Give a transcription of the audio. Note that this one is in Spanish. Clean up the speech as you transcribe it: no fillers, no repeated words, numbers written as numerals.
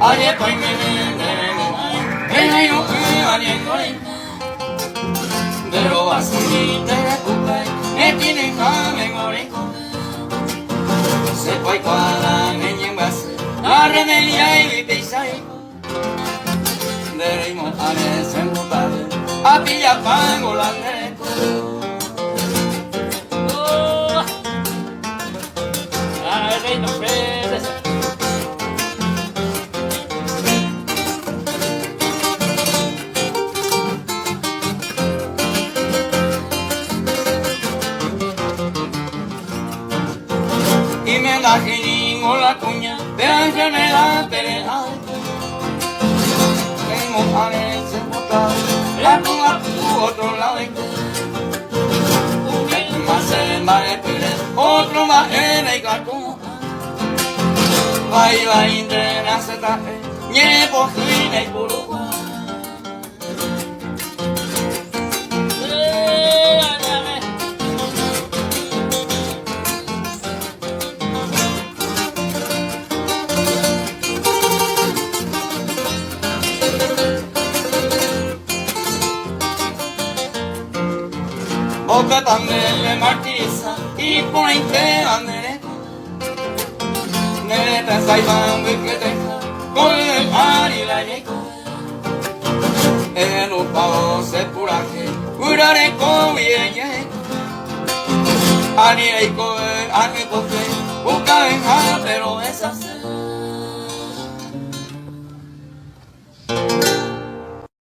아예 보이면은 내가 욕을 많이 했거든 내려왔으니 내가 국가에 내 뛰는 감에 걸리고 se poi qua la negna basse la remelia e dei sai deremo ane sembutare a pia pango la neko oh I need no friends y me da que la cuña de enfermedad terrenal tengo panes embotados la ponga por otro lado más en Marepere otro más en el cartón va y entre la setaje llevo fin el puro 僕はためマルティサ一本一点はねねた裁判受けてこれありらにのパオセプラケ売られこいえにありえこえあげぼけ